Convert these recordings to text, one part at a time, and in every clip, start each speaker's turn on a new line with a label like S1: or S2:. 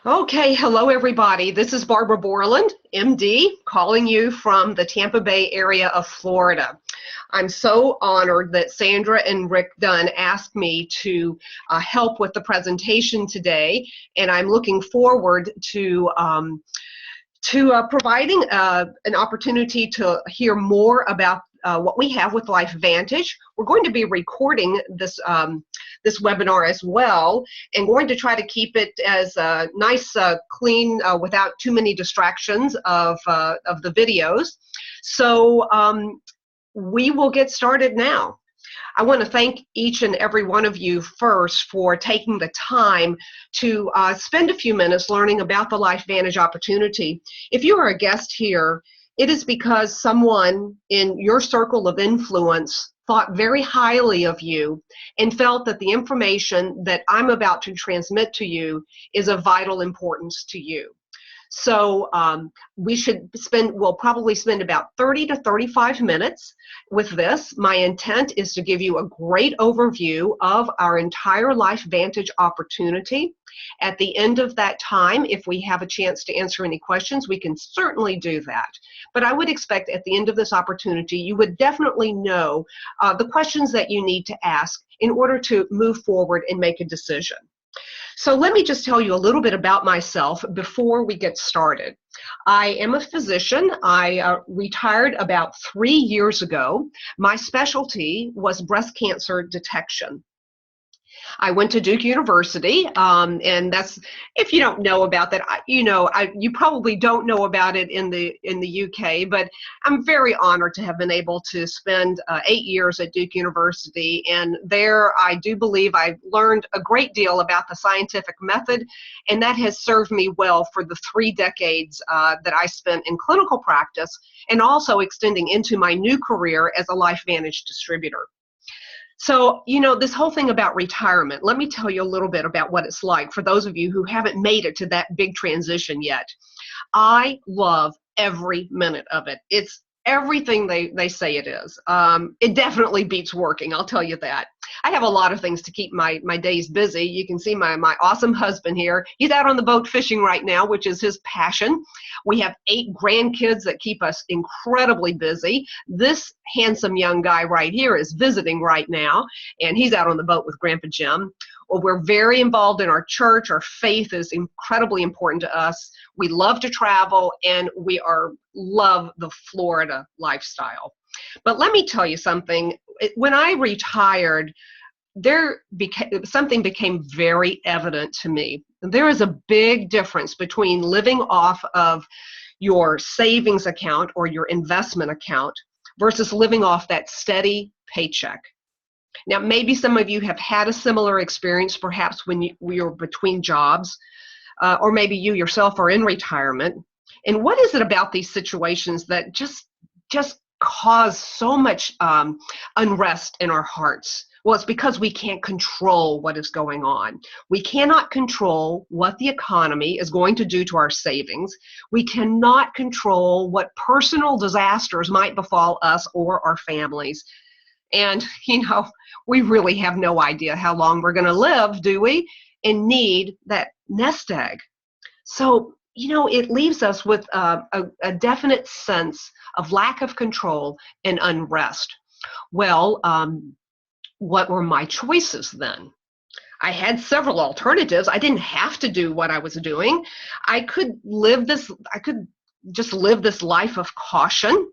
S1: Okay, hello everybody. This is Barbara Bourland, MD, calling you from the Tampa Bay area of Florida. I'm so honored that Sandra and Rick Dunn asked me to help with the presentation today, and I'm looking forward to providing an opportunity to hear more about what we have with LifeVantage. We're going to be recording this webinar as well, and going to try to keep it as nice, clean, without too many distractions of the videos. So we will get started now. I want to thank each and every one of you first for taking the time to spend a few minutes learning about the LifeVantage opportunity. If you are a guest here, it is because someone in your circle of influence thought very highly of you and felt that the information that I'm about to transmit to you is of vital importance to you. So we'll probably spend about 30 to 35 minutes with this. My intent is to give you a great overview of our entire LifeVantage opportunity. At the end of that time, if we have a chance to answer any questions, we can certainly do that. But I would expect at the end of this opportunity, you would definitely know the questions that you need to ask in order to move forward and make a decision. So let me just tell you a little bit about myself before we get started. I am a physician. I retired about 3 years ago. My specialty was breast cancer detection. I went to Duke University, and that's, if you don't know about that, you probably don't know about it in the UK, but I'm very honored to have been able to spend 8 years at Duke University, and there I do believe I learned a great deal about the scientific method, and that has served me well for the 3 decades that I spent in clinical practice, and also extending into my new career as a LifeVantage distributor. So, this whole thing about retirement, let me tell you a little bit about what it's like for those of you who haven't made it to that big transition yet. I love every minute of it. It's everything they say it is. It definitely beats working, I'll tell you that. I have a lot of things to keep my days busy. You can see my awesome husband here. He's out on the boat fishing right now, which is his passion. We have 8 grandkids that keep us incredibly busy. This handsome young guy right here is visiting right now, and he's out on the boat with Grandpa Jim. Well, we're very involved in our church. Our faith is incredibly important to us. We love to travel, and we love the Florida lifestyle. But let me tell you something. When I retired, something became very evident to me. There is a big difference between living off of your savings account or your investment account versus living off that steady paycheck. Now, maybe some of you have had a similar experience, perhaps when you're between jobs, or maybe you yourself are in retirement. And what is it about these situations that just cause so much unrest in our hearts? Well, it's because we can't control what is going on. We cannot control what the economy is going to do to our savings. We cannot control what personal disasters might befall us or our families. And, we really have no idea how long we're going to live, do we? And need that nest egg. So, it leaves us with a definite sense of lack of control and unrest. Well, what were my choices then? I had several alternatives. I didn't have to do what I was doing. I could just live this life of caution,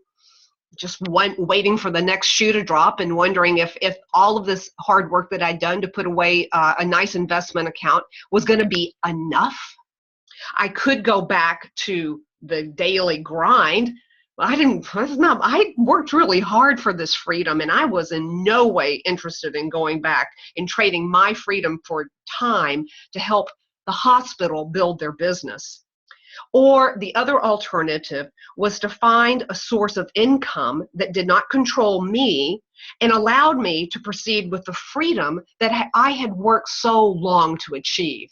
S1: just waiting for the next shoe to drop and wondering if all of this hard work that I'd done to put away a nice investment account was going to be enough. I could go back to the daily grind. I worked really hard for this freedom, and I was in no way interested in going back and trading my freedom for time to help the hospital build their business. Or the other alternative was to find a source of income that did not control me and allowed me to proceed with the freedom that I had worked so long to achieve.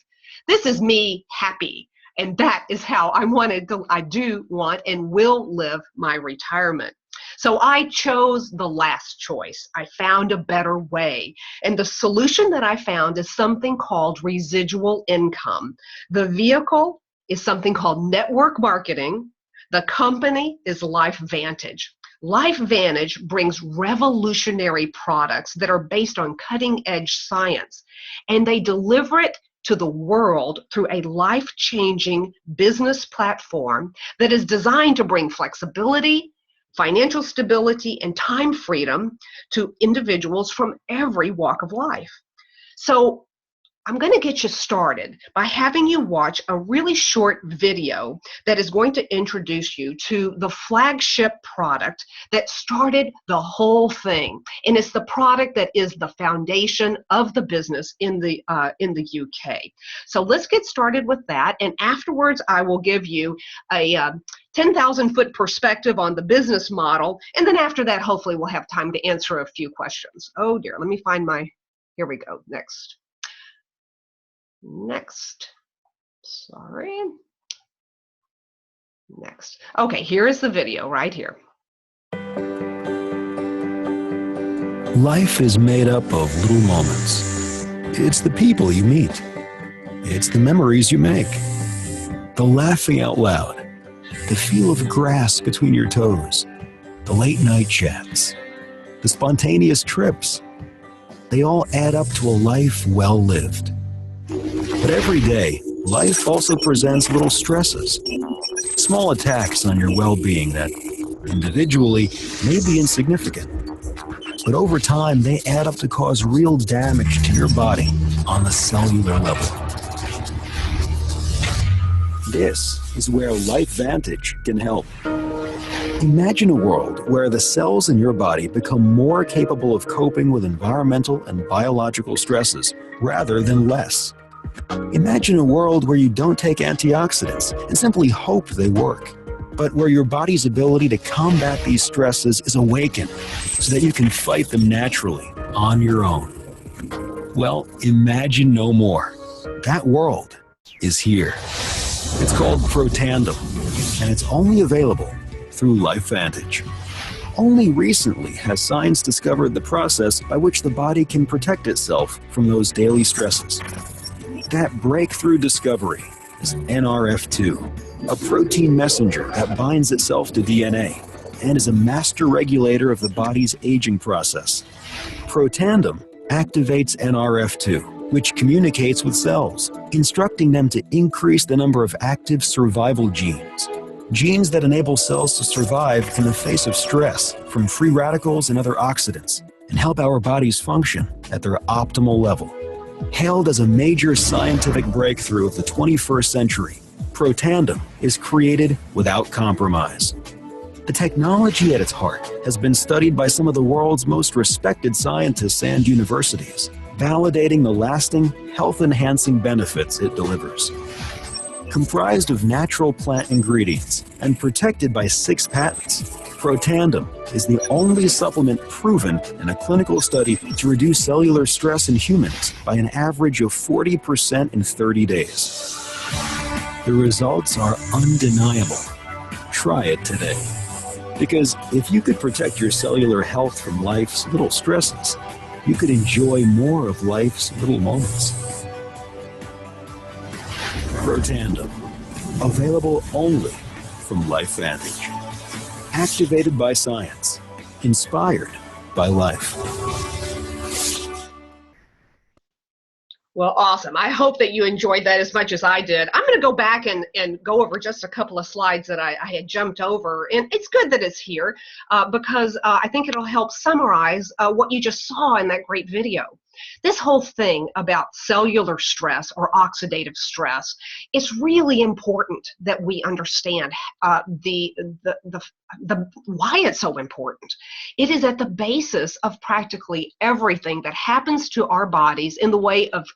S1: This is me happy, and that is how I do want and will live my retirement. So I chose the last choice. I found a better way. And the solution that I found is something called residual income. The vehicle is something called network marketing. The company is LifeVantage. LifeVantage brings revolutionary products that are based on cutting-edge science, and they deliver it to the world through a life-changing business platform that is designed to bring flexibility, financial stability, and time freedom to individuals from every walk of life. So I'm going to get you started by having you watch a really short video that is going to introduce you to the flagship product that started the whole thing. And it's the product that is the foundation of the business in the UK. So let's get started with that. And afterwards, I will give you a 10,000-foot perspective on the business model. And then after that, hopefully we'll have time to answer a few questions. Oh dear, let me find here we go, next. Sorry. Next. Okay, here is the video right here.
S2: Life is made up of little moments. It's the people you meet. It's the memories you make. The laughing out loud. The feel of grass between your toes. The late night chats. The spontaneous trips. They all add up to a life well lived. But every day, life also presents little stresses, small attacks on your well-being that individually may be insignificant, but over time they add up to cause real damage to your body on the cellular level. This is where LifeVantage can help. Imagine a world where the cells in your body become more capable of coping with environmental and biological stresses rather than less. Imagine a world where you don't take antioxidants and simply hope they work, but where your body's ability to combat these stresses is awakened so that you can fight them naturally on your own. Well, imagine no more. That world is here. It's called Protandem, and it's only available through LifeVantage. Only recently has science discovered the process by which the body can protect itself from those daily stresses. That breakthrough discovery is NRF2, a protein messenger that binds itself to DNA and is a master regulator of the body's aging process. Protandem activates NRF2, which communicates with cells, instructing them to increase the number of active survival genes. Genes that enable cells to survive in the face of stress from free radicals and other oxidants, and help our bodies function at their optimal level. Hailed as a major scientific breakthrough of the 21st century, Protandem is created without compromise. The technology at its heart has been studied by some of the world's most respected scientists and universities, validating the lasting, health-enhancing benefits it delivers. Comprised of natural plant ingredients and protected by 6 patents, Protandem is the only supplement proven in a clinical study to reduce cellular stress in humans by an average of 40% in 30 days. The results are undeniable. Try it today. Because if you could protect your cellular health from life's little stresses, you could enjoy more of life's little moments. Protandem, available only from LifeVantage. Activated by science, inspired by life.
S1: Well, awesome. I hope that you enjoyed that as much as I did. I'm going to go back and go over just a couple of slides that I had jumped over. And it's good that it's here because I think it'll help summarize what you just saw in that great video. This whole thing about cellular stress or oxidative stress, it's really important that we understand why it's so important. It is at the basis of practically everything that happens to our bodies in the way of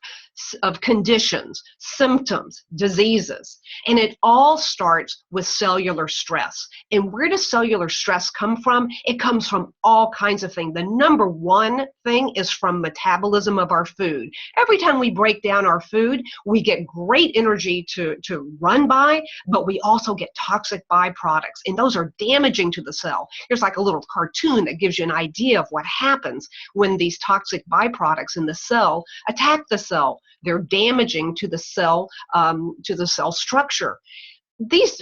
S1: of conditions, symptoms, diseases. And it all starts with cellular stress. And where does cellular stress come from? It comes from all kinds of things. The number one thing is from metabolism of our food. Every time we break down our food, we get great energy to run by, but we also get toxic byproducts, and those are damaging to the cell. There's like a little cartoon that gives you an idea of what happens when these toxic byproducts in the cell attack the cell. They're damaging to the cell structure. These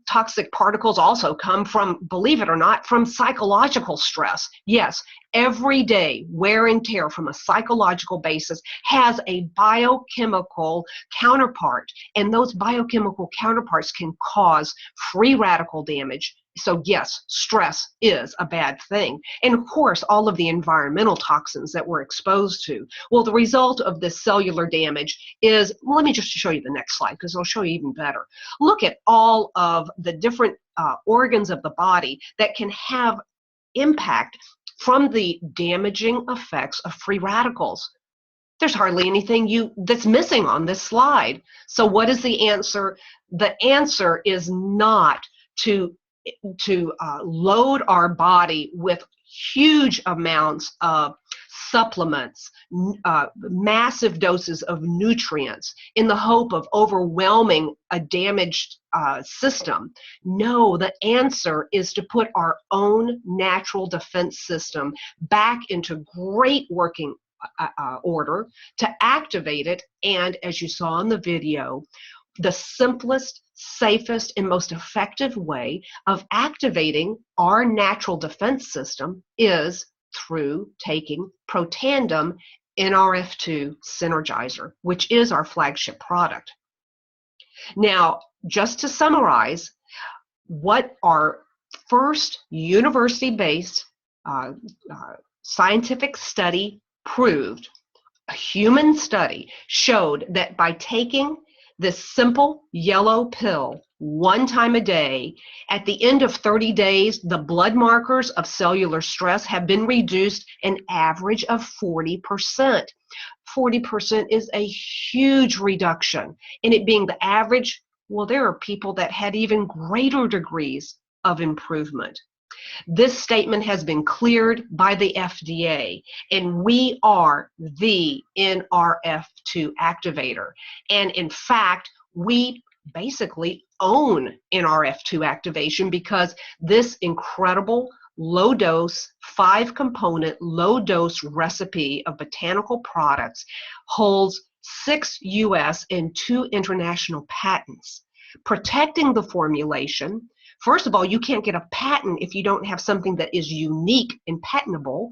S1: toxic particles also come from, believe it or not, from psychological stress. Yes, every day wear and tear from a psychological basis has a biochemical counterpart, and those biochemical counterparts can cause free radical damage. So yes, stress is a bad thing. And of course, all of the environmental toxins that we're exposed to. Well, the result of this cellular damage is, well, let me just show you the next slide because it'll show you even better. Look at all of the different organs of the body that can have impact from the damaging effects of free radicals. There's hardly anything that's missing on this slide. So what is the answer? The answer is not to load our body with huge amounts of supplements, massive doses of nutrients in the hope of overwhelming a damaged system. No, the answer is to put our own natural defense system back into great working order, to activate it, and as you saw in the video, the simplest, safest, and most effective way of activating our natural defense system is through taking Protandim NRF2 Synergizer, which is our flagship product. Now, just to summarize, what our first university-based scientific study proved, a human study showed that by taking this simple yellow pill one time a day, at the end of 30 days, the blood markers of cellular stress have been reduced an average of 40%. 40% is a huge reduction. And it being the average, well, there are people that had even greater degrees of improvement. This statement has been cleared by the FDA, and we are the NRF2 activator. And in fact, we basically own NRF2 activation because this incredible low-dose, 5-component, low-dose recipe of botanical products holds 6 U.S. and 2 international patents, protecting the formulation. First of all, you can't get a patent if you don't have something that is unique and patentable.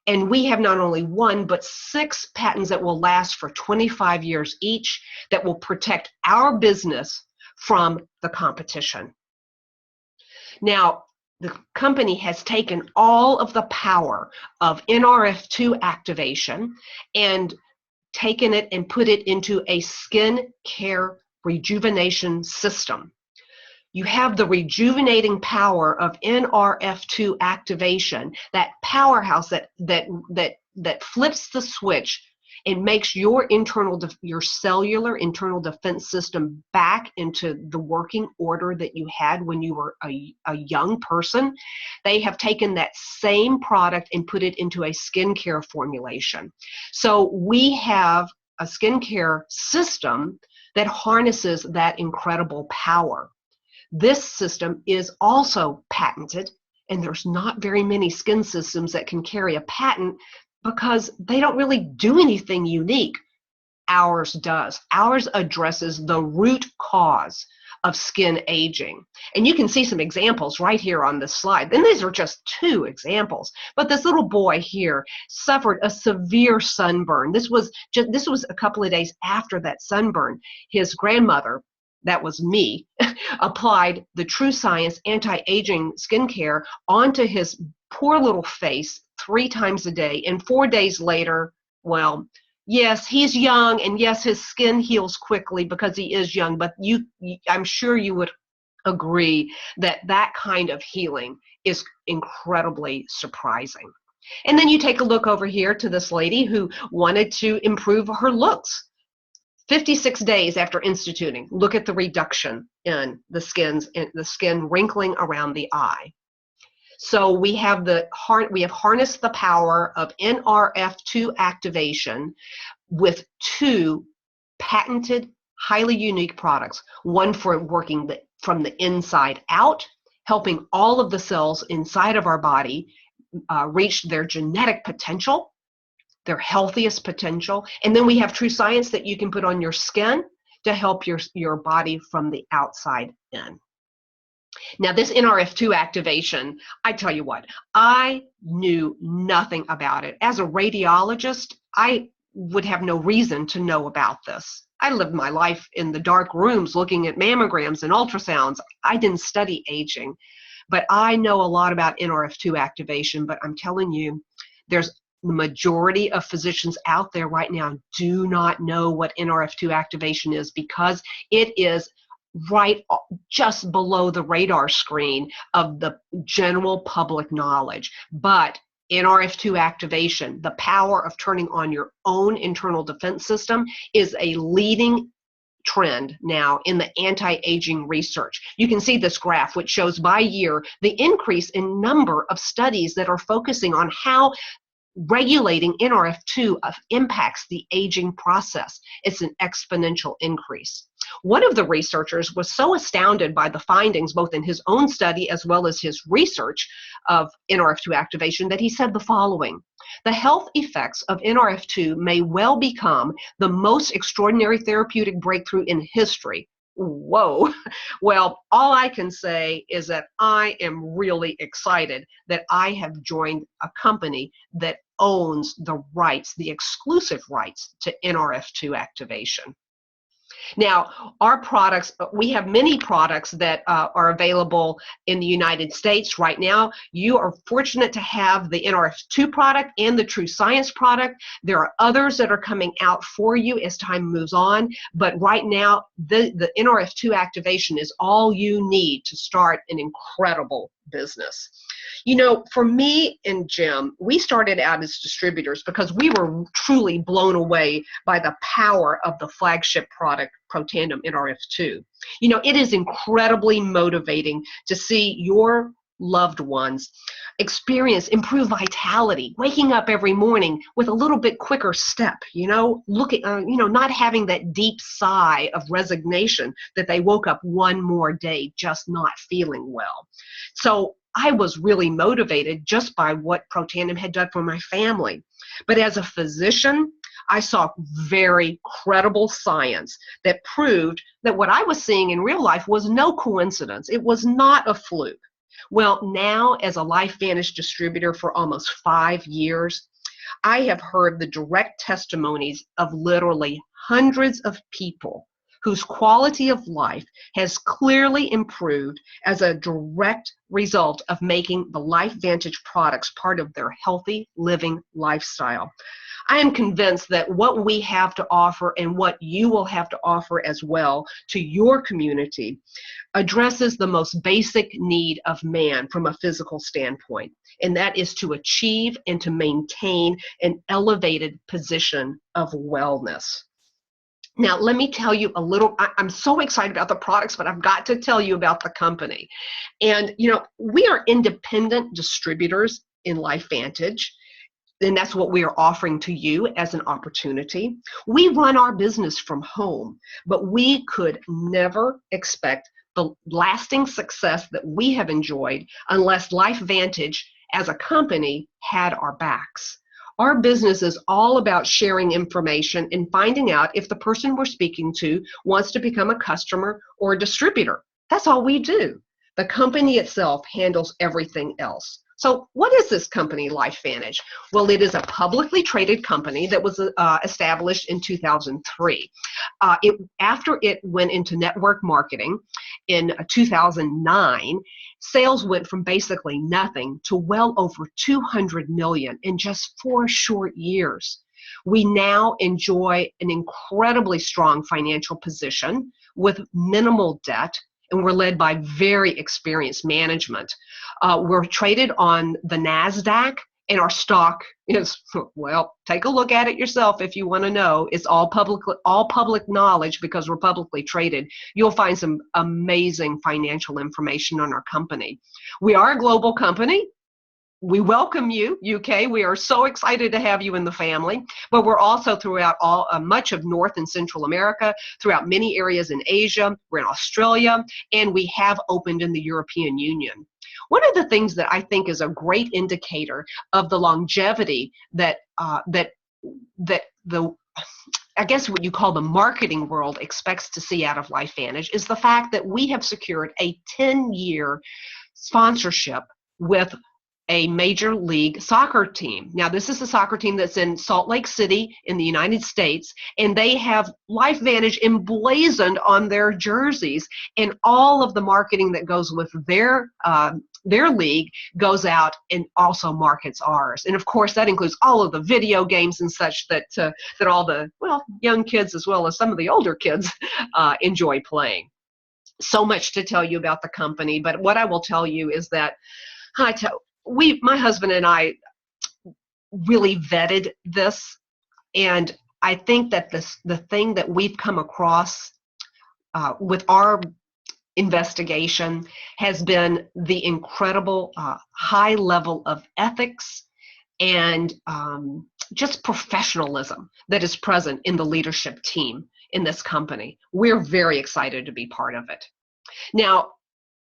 S1: And we have not only 1, but 6 patents that will last for 25 years each that will protect our business from the competition. Now, the company has taken all of the power of NRF2 activation and taken it and put it into a skin care rejuvenation system. You have the rejuvenating power of NRF2 activation, that powerhouse that flips the switch and makes your cellular internal defense system back into the working order that you had when you were a young person. They have taken that same product and put it into a skincare formulation. So we have a skincare system that harnesses that incredible power. This system is also patented, and there's not very many skin systems that can carry a patent because they don't really do anything unique. Ours does. Ours addresses the root cause of skin aging. And you can see some examples right here on this slide. And these are just 2 examples. But this little boy here suffered a severe sunburn. This was a couple of days after that sunburn. His grandmother, that was me, applied the True Science anti-aging skincare onto his poor little face 3 times a day. And 4 days later, well, yes, he's young, and yes, his skin heals quickly because he is young, but I'm sure you would agree that that kind of healing is incredibly surprising. And then you take a look over here to this lady who wanted to improve her looks. 56 days after instituting, look at the reduction in the skin wrinkling around the eye. So we have harnessed the power of NRF2 activation with two patented, highly unique products. One for working from the inside out, helping all of the cells inside of our body reach their genetic potential, their healthiest potential. And then we have True Science that you can put on your skin to help your body from the outside in. Now, this NRF2 activation, I tell you what, I knew nothing about it. As a radiologist, I would have no reason to know about this. I lived my life in the dark rooms looking at mammograms and ultrasounds. I didn't study aging, but I know a lot about NRF2 activation. But I'm telling you, there's the majority of physicians out there right now do not know what NRF2 activation is, because it is right just below the radar screen of the general public knowledge. But NRF2 activation, the power of turning on your own internal defense system, is a leading trend now in the anti-aging research. You can see this graph, which shows by year the increase in number of studies that are focusing on how regulating NRF2 impacts the aging process. It's an exponential increase. One of the researchers was so astounded by the findings, both in his own study as well as his research of NRF2 activation, that he said the following: the health effects of NRF2 may well become the most extraordinary therapeutic breakthrough in history. Whoa. Well, all I can say is that I am really excited that I have joined a company that owns the rights, the exclusive rights to NRF2 activation. Now, our products, we have many products that are available in the United States right now. You are fortunate to have the NRF2 product and the True Science product. There are others that are coming out for you as time moves on, but right now, the NRF2 activation is all you need to start an incredible business. You know, for me and Jim, we started out as distributors because we were truly blown away by the power of the flagship product, Protandim NRF2. You know, it is incredibly motivating to see your loved ones experience improved vitality, waking up every morning with a little bit quicker step, you know, not having that deep sigh of resignation that they woke up one more day just not feeling well. So I was really motivated just by what Protandim had done for my family. But as a physician, I saw very credible science that proved that what I was seeing in real life was no coincidence. It was not a fluke. Well, now as a LifeVantage distributor for almost 5 years, I have heard the direct testimonies of literally hundreds of people whose quality of life has clearly improved as a direct result of making the LifeVantage products part of their healthy living lifestyle. I am convinced that what we have to offer and what you will have to offer as well to your community addresses the most basic need of man from a physical standpoint, and that is to achieve and to maintain an elevated position of wellness. Now, let me tell you a little, I'm so excited about the products, but I've got to tell you about the company. And, you know, we are independent distributors in LifeVantage, and that's what we are offering to you as an opportunity. We run our business from home, but we could never expect the lasting success that we have enjoyed unless LifeVantage as a company had our backs. Our business is all about sharing information and finding out if the person we're speaking to wants to become a customer or a distributor. That's all we do. The company itself handles everything else. So what is this company, LifeVantage? Well, it is a publicly traded company that was established in 2003. After it went into network marketing in 2009, sales went from basically nothing to well over 200 million in just 4 short years. We now enjoy an incredibly strong financial position with minimal debt, and we're led by very experienced management. We're traded on the NASDAQ And our stock is, well, take a look at it yourself if you want to know. It's all public knowledge because we're publicly traded. You'll find some amazing financial information on our company. We are a global company. We welcome you, UK. We are so excited to have you in the family, but we're also throughout much of North and Central America, throughout many areas in Asia. We're in Australia, and we have opened in the European Union. One of the things that I think is a great indicator of the longevity that the I guess what you call the marketing world expects to see out of LifeVantage is the fact that we have secured a 10-year sponsorship with a major league soccer team. Now, this is a soccer team that's in Salt Lake City in the United States, and they have LifeVantage emblazoned on their jerseys, and all of the marketing that goes with their league goes out and also markets ours. And of course, that includes all of the video games and such that all the, well, young kids as well as some of the older kids enjoy playing. So much to tell you about the company, but what I will tell you is that my husband and I really vetted this, and I think that the thing that we've come across with our investigation has been the incredible high level of ethics and just professionalism that is present in the leadership team in this company. We're very excited to be part of it. Now,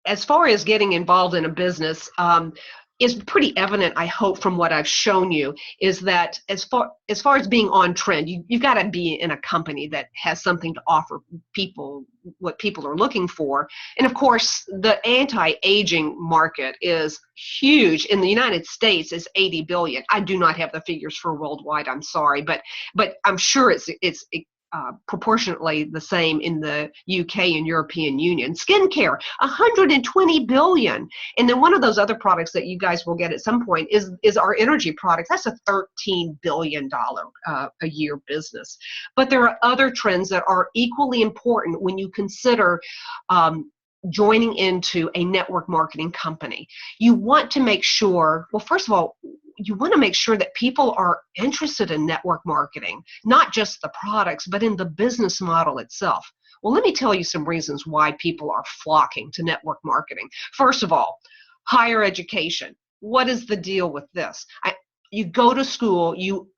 S1: as far as getting involved in a business, is pretty evident, I hope, from what I've shown you, is that as far as being on trend, you've got to be in a company that has something to offer people, what people are looking for. And of course, the anti-aging market is huge. In the United States, it's 80 billion. I do not have the figures for worldwide, I'm sorry, but I'm sure it's proportionately the same in the UK and European Union. Skincare, 120 billion. And then one of those other products that you guys will get at some point is our energy product. That's a $13 billion a year business. But there are other trends that are equally important when you consider joining into a network marketing company. You want to make sure, well, first of all, you want to make sure that people are interested in network marketing, not just the products, but in the business model itself. Well, let me tell you some reasons why people are flocking to network marketing. First of all, higher education. What is the deal with this? You go to school, you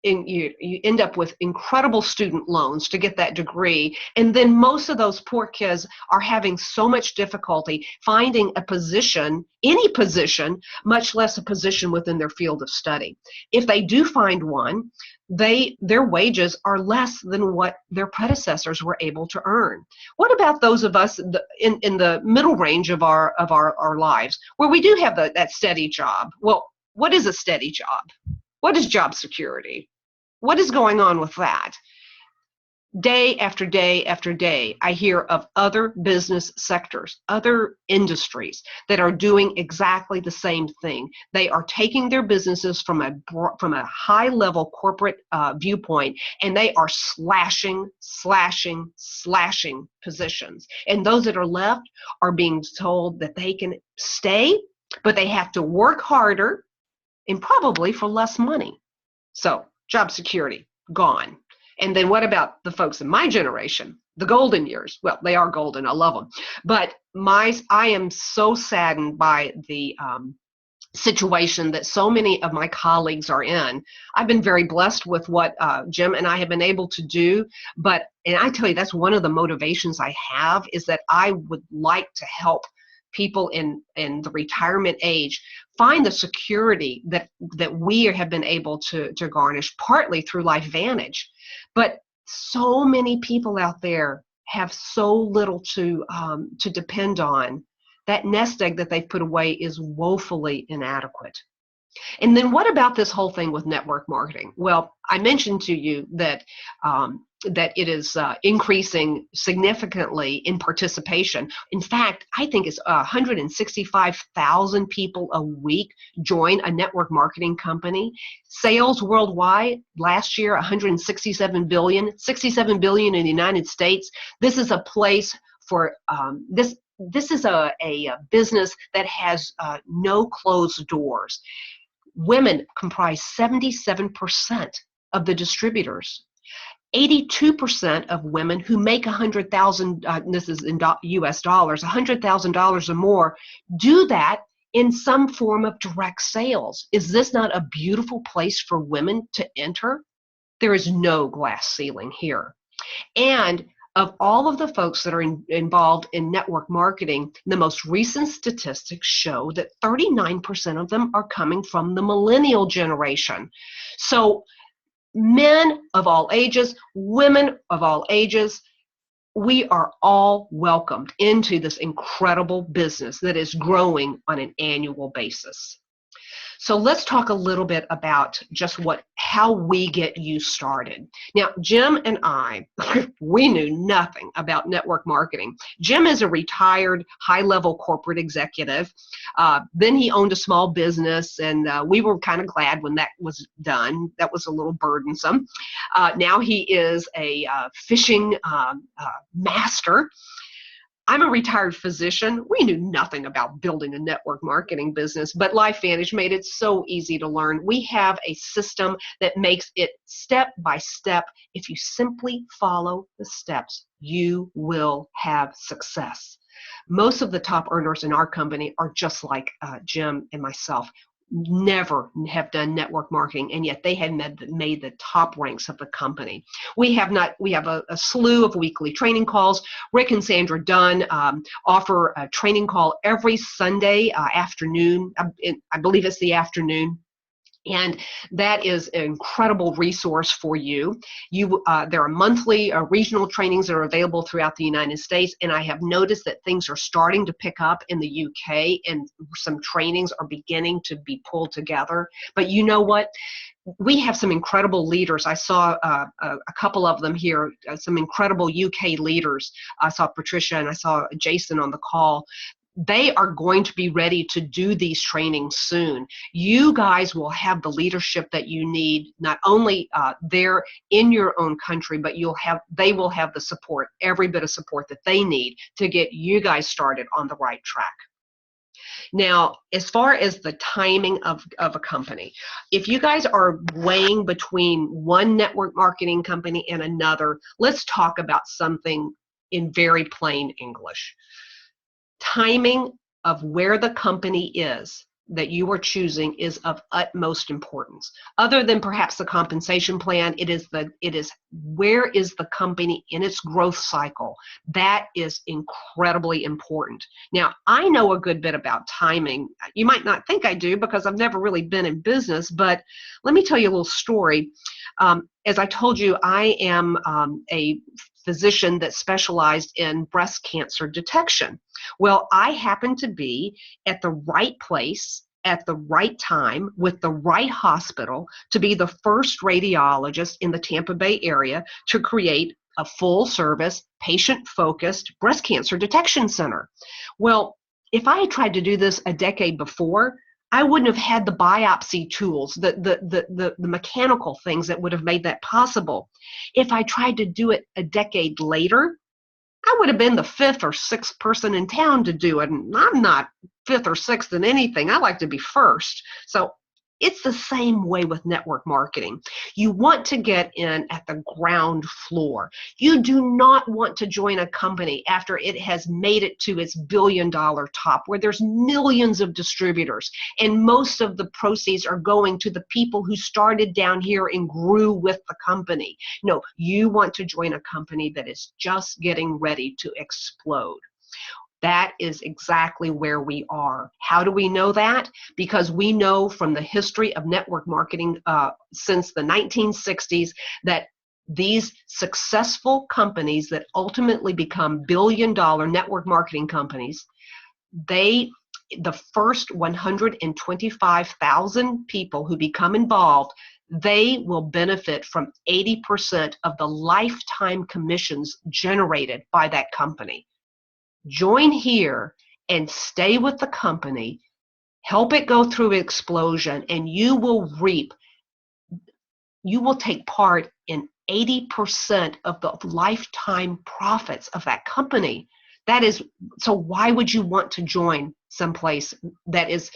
S1: end up with incredible student loans to get that degree, and then most of those poor kids are having so much difficulty finding a position, any position, much less a position within their field of study. If they do find one, their wages are less than what their predecessors were able to earn. What about those of us in the middle range of our lives, where we do have that steady job? Well, what is a steady job? What is job security? What is going on with that? Day after day after day, I hear of other business sectors, other industries that are doing exactly the same thing. They are taking their businesses from a high-level corporate viewpoint, and they are slashing positions. And those that are left are being told that they can stay, but they have to work harder and probably for less money. So, job security, gone. And then what about the folks in my generation, the golden years? Well, they are golden, I love them. But I am so saddened by the situation that so many of my colleagues are in. I've been very blessed with what Jim and I have been able to do, and I tell you, that's one of the motivations I have, is that I would like to help people in the retirement age find the security that we have been able to garnish, partly through LifeVantage. But so many people out there have so little to depend on. That nest egg that they've put away is woefully inadequate. And then what about this whole thing with network marketing? Well, I mentioned to you that it is increasing significantly in participation. In fact, I think it's 165,000 people a week join a network marketing company. Sales worldwide last year, 167 billion, 67 billion in the United States. This is a place for this is a business that has no closed doors. Women comprise 77% of the distributors. 82% of women who make $100,000, this is in US dollars, $100,000 or more, do that in some form of direct sales. Is this not a beautiful place for women to enter? There is no glass ceiling here. And of all of the folks that are involved in network marketing, the most recent statistics show that 39% of them are coming from the millennial generation. So men of all ages, women of all ages, we are all welcomed into this incredible business that is growing on an annual basis. So let's talk a little bit about just how we get you started. Now, Jim and I, we knew nothing about network marketing. Jim is a retired high-level corporate executive. Then he owned a small business, and we were kind of glad when that was done. That was a little burdensome. Now he is a fishing master. I'm a retired physician. We knew nothing about building a network marketing business, but LifeVantage made it so easy to learn. We have a system that makes it step by step. If you simply follow the steps, you will have success. Most of the top earners in our company are just like Jim and myself. Never have done network marketing, and yet they had made the top ranks of the company. We have a slew of weekly training calls. Rick and Sandra Dunn offer a training call every Sunday afternoon. I believe it's the afternoon. And that is an incredible resource for you. There are monthly regional trainings that are available throughout the United States, and I have noticed that things are starting to pick up in the UK, and some trainings are beginning to be pulled together. But you know what? We have some incredible leaders. I saw a couple of them here, some incredible UK leaders. I saw Patricia and I saw Jason on the call. They are going to be ready to do these trainings soon. You guys will have the leadership that you need, not only there in your own country, but they will have the support, every bit of support that they need to get you guys started on the right track. Now, as far as the timing of a company, if you guys are weighing between one network marketing company and another, let's talk about something in very plain English. Timing of where the company is that you are choosing is of utmost importance. Other than perhaps the compensation plan, it is where is the company in its growth cycle. That is incredibly important. Now, I know a good bit about timing. You might not think I do because I've never really been in business, but let me tell you a little story. As I told you, I am a physician that specialized in breast cancer detection. Well, I happen to be at the right place at the right time with the right hospital to be the first radiologist in the Tampa Bay area to create a full service, patient-focused breast cancer detection center. Well, if I had tried to do this a decade before, I wouldn't have had the biopsy tools, the mechanical things that would have made that possible. If I tried to do it a decade later, I would have been the fifth or sixth person in town to do it. And I'm not fifth or sixth in anything. I like to be first. So it's the same way with network marketing. You want to get in at the ground floor. You do not want to join a company after it has made it to its billion-dollar top where there's millions of distributors and most of the proceeds are going to the people who started down here and grew with the company. No, you want to join a company that is just getting ready to explode. That is exactly where we are. How do we know that? Because we know from the history of network marketing since the 1960s that these successful companies that ultimately become billion-dollar network marketing companies, the first 125,000 people who become involved, they will benefit from 80% of the lifetime commissions generated by that company. Join here and stay with the company, help it go through explosion, and you will take part in 80% of the lifetime profits of that company. That is, so why would you want to join someplace that is,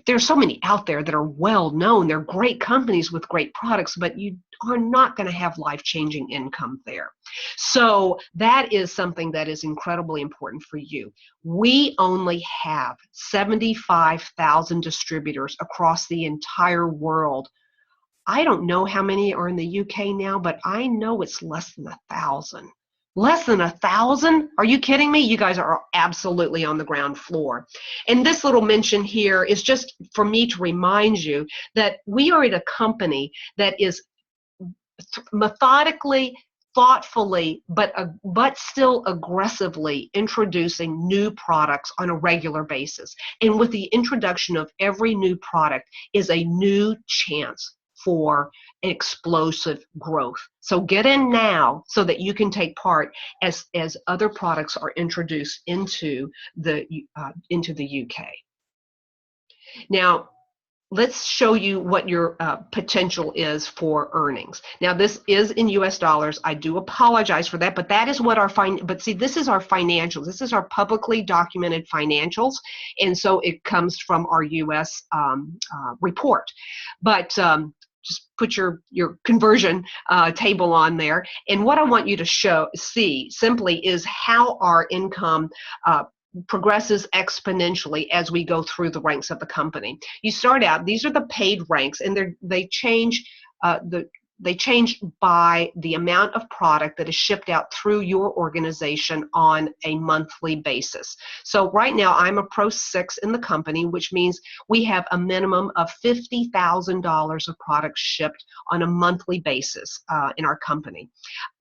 S1: there's so many out there that are well known. They're great companies with great products, but you are not going to have life-changing income there. So that is something that is incredibly important for you. We only have 75,000 distributors across the entire world. I don't know how many are in the UK now, but I know it's less than 1,000. Less than 1,000? Are you kidding me? You guys are absolutely on the ground floor. And this little mention here is just for me to remind you that we are at a company that is methodically, thoughtfully, but still aggressively introducing new products on a regular basis. And with the introduction of every new product is a new chance for explosive growth. So get in now so that you can take part as other products are introduced into the UK. Now, let's show you what your potential is for earnings. Now, this is in US dollars. I do apologize for that, but that is what but see, this is our financials. This is our publicly documented financials, and so it comes from our US report. But just put your conversion table on there. And what I want you to see simply is how our income progresses exponentially as we go through the ranks of the company. You start out, these are the paid ranks, and they change by the amount of product that is shipped out through your organization on a monthly basis. So right now I'm a Pro 6 in the company, which means we have a minimum of $50,000 of products shipped on a monthly basis in our company.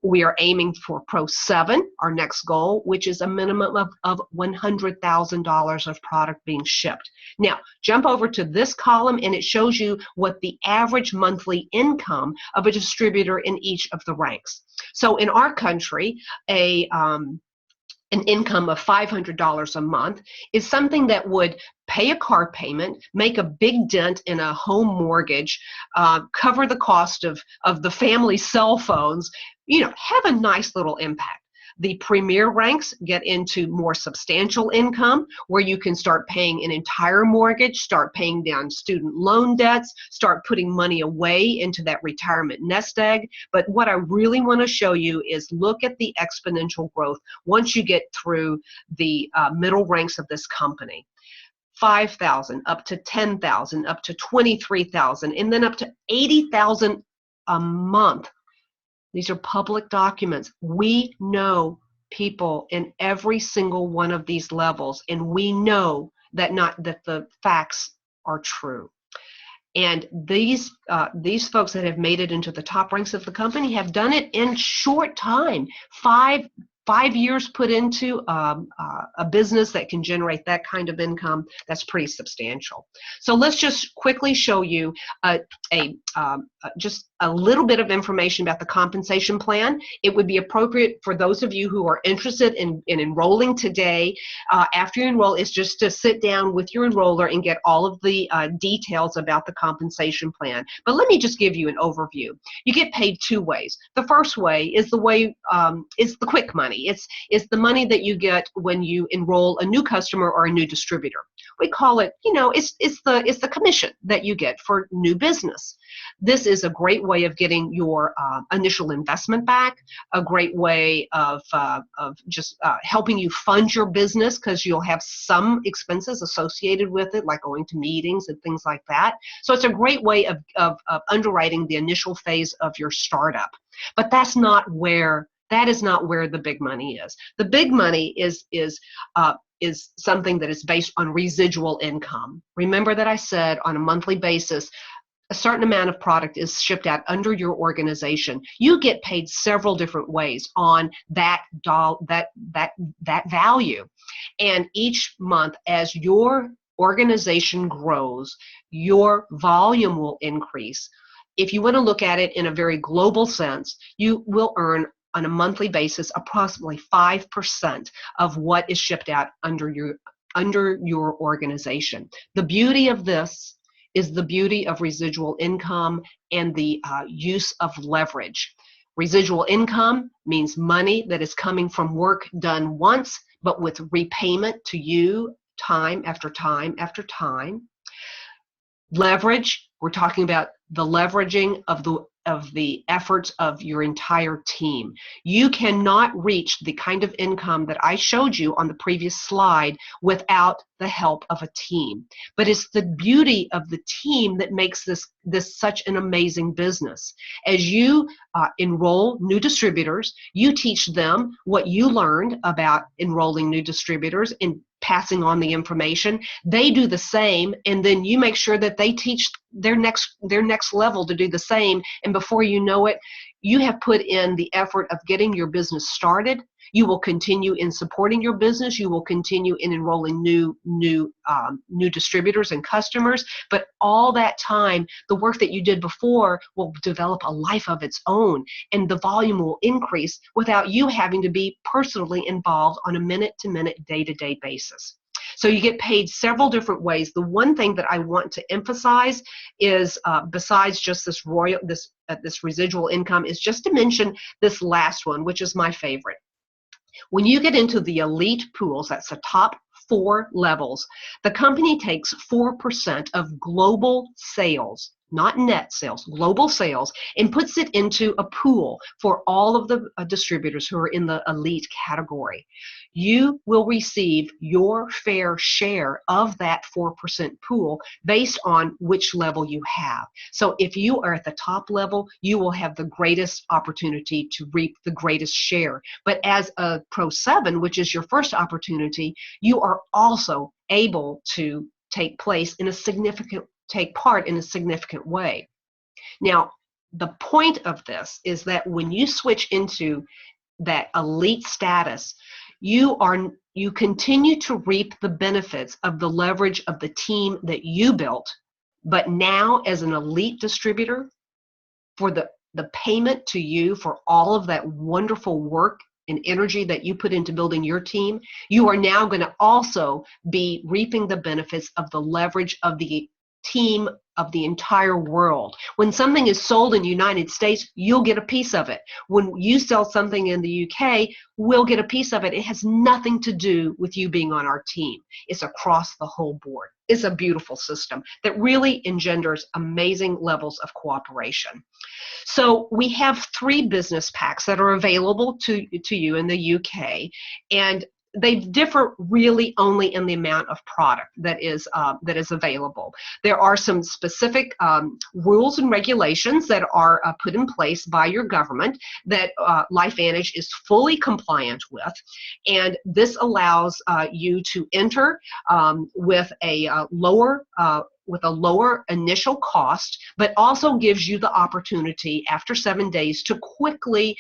S1: We are aiming for Pro 7, our next goal, which is a minimum of $100,000 of product being shipped. Now, jump over to this column and it shows you what the average monthly income of a distributor in each of the ranks. So in our country, an income of $500 a month is something that would pay a car payment, make a big dent in a home mortgage, cover the cost of the family cell phones, have a nice little impact. The premier ranks get into more substantial income where you can start paying an entire mortgage, start paying down student loan debts, start putting money away into that retirement nest egg. But what I really want to show you is look at the exponential growth once you get through the middle ranks of this company. 5,000 up to 10,000 up to 23,000 and then up to 80,000 a month. These are public documents. We know people in every single one of these levels, and we know that the facts are true. And these folks that have made it into the top ranks of the company have done it in short time. Five years put into a business that can generate that kind of income, that's pretty substantial. So let's just quickly show you just a little bit of information about the compensation plan. It would be appropriate for those of you who are interested in enrolling today, after you enroll, is just to sit down with your enroller and get all of the details about the compensation plan. But let me just give you an overview. You get paid two ways. The first way is is the quick money. It's the money that you get when you enroll a new customer or a new distributor. We call it, it's the commission that you get for new business. This is a great way of getting your initial investment back, a great way of just helping you fund your business, because you'll have some expenses associated with it, like going to meetings and things like that. So it's a great way of underwriting the initial phase of your startup. But that is not where the big money is. The big money is something that is based on residual income. Remember that I said on a monthly basis, a certain amount of product is shipped out under your organization. You get paid several different ways on that value. And each month, as your organization grows, your volume will increase. If you want to look at it in a very global sense, you will earn on a monthly basis approximately 5% of what is shipped out under your organization. The beauty of this is the beauty of residual income and the use of leverage. Residual income means money that is coming from work done once, but with repayment to you time after time after time. Leverage, we're talking about the leveraging of the efforts of your entire team. You cannot reach the kind of income that I showed you on the previous slide without the help of a team. But it's the beauty of the team that makes this such an amazing business. As you enroll new distributors, you teach them what you learned about enrolling new distributors and passing on the information. They do the same, and then you make sure that they teach their next level to do the same, and before you know it, you have put in the effort of getting your business started. You will continue in supporting your business. You will continue in enrolling new distributors and customers. But all that time, the work that you did before will develop a life of its own, and the volume will increase without you having to be personally involved on a minute-to-minute, day-to-day basis. So you get paid several different ways. The one thing that I want to emphasize is, besides just this residual income, is just to mention this last one, which is my favorite. When you get into the elite pools, that's the top 4 levels, the company takes 4% of global sales, not net sales, global sales, and puts it into a pool for all of the distributors who are in the elite category. You will receive your fair share of that 4% pool based on which level you have. So if you are at the top level, you will have the greatest opportunity to reap the greatest share. But as a Pro 7, which is your first opportunity, you are also able to take part in a significant way. Now, the point of this is that when you switch into that elite status, you continue to reap the benefits of the leverage of the team that you built, but now as an elite distributor, for the payment to you for all of that wonderful work and energy that you put into building your team, you are now going to also be reaping the benefits of the leverage of the team of the entire world. When something is sold in the United States, you'll get a piece of it. When you sell something in the UK, we'll get a piece of it. It has nothing to do with you being on our team. It's across the whole board. It's a beautiful system that really engenders amazing levels of cooperation. So we have 3 business packs that are available to you in the UK, and they differ really only in the amount of product that is available. There are some specific rules and regulations that are put in place by your government that LifeVantage is fully compliant with, and this allows you to enter with a lower initial cost, but also gives you the opportunity after 7 days to quickly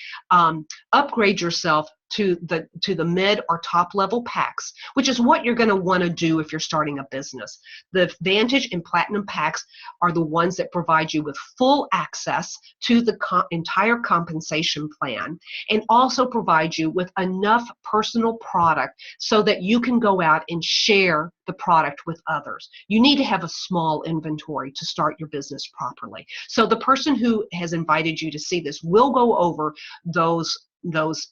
S1: upgrade yourself to the mid or top level packs, which is what you're going to want to do if you're starting a business. The Vantage and Platinum packs are the ones that provide you with full access to the entire compensation plan, and also provide you with enough personal product so that you can go out and share the product with others. You need to have a small inventory to start your business properly. So the person who has invited you to see this will go over those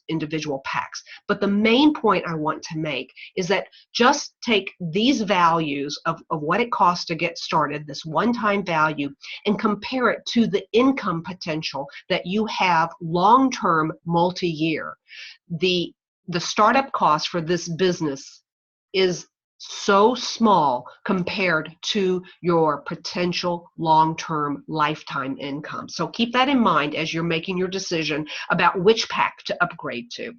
S1: individual packs. But the main point I want to make is that just take these values of what it costs to get started, this one-time value, and compare it to the income potential that you have long-term, multi-year. The startup cost for this business is so small compared to your potential long-term lifetime income. So keep that in mind as you're making your decision about which pack to upgrade to.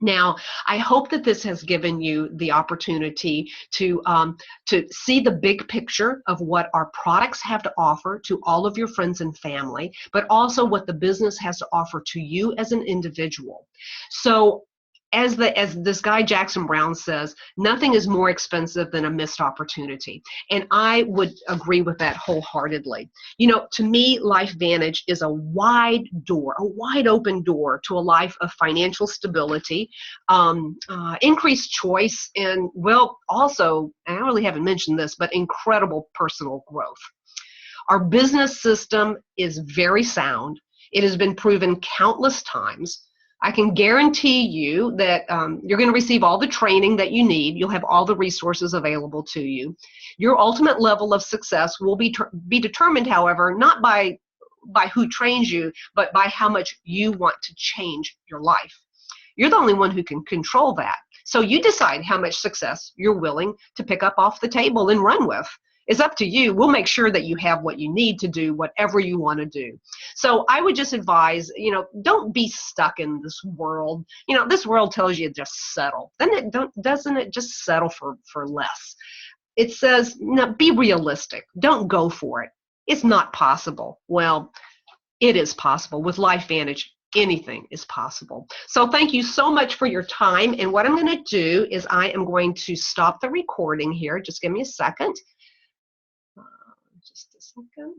S1: Now, I hope that this has given you the opportunity to see the big picture of what our products have to offer to all of your friends and family, but also what the business has to offer to you as an individual. So, as this guy Jackson Brown says, nothing is more expensive than a missed opportunity. And I would agree with that wholeheartedly. You know, to me, LifeVantage is a wide open door to a life of financial stability, increased choice, and, well, also, I really haven't mentioned this, but incredible personal growth. Our business system is very sound. It has been proven countless times. I can guarantee you that you're going to receive all the training that you need. You'll have all the resources available to you. Your ultimate level of success will be determined, however, not by who trains you, but by how much you want to change your life. You're the only one who can control that. So you decide how much success you're willing to pick up off the table and run with. It's up to you. We'll make sure that you have what you need to do whatever you want to do. So I would just advise, don't be stuck in this world. This world tells you just settle. Then doesn't it just settle for less? It says, no, be realistic. Don't go for it. It's not possible. Well, it is possible. With LifeVantage, anything is possible. So thank you so much for your time. And what I'm going to do is I am going to stop the recording here. Just give me a second. Just a second.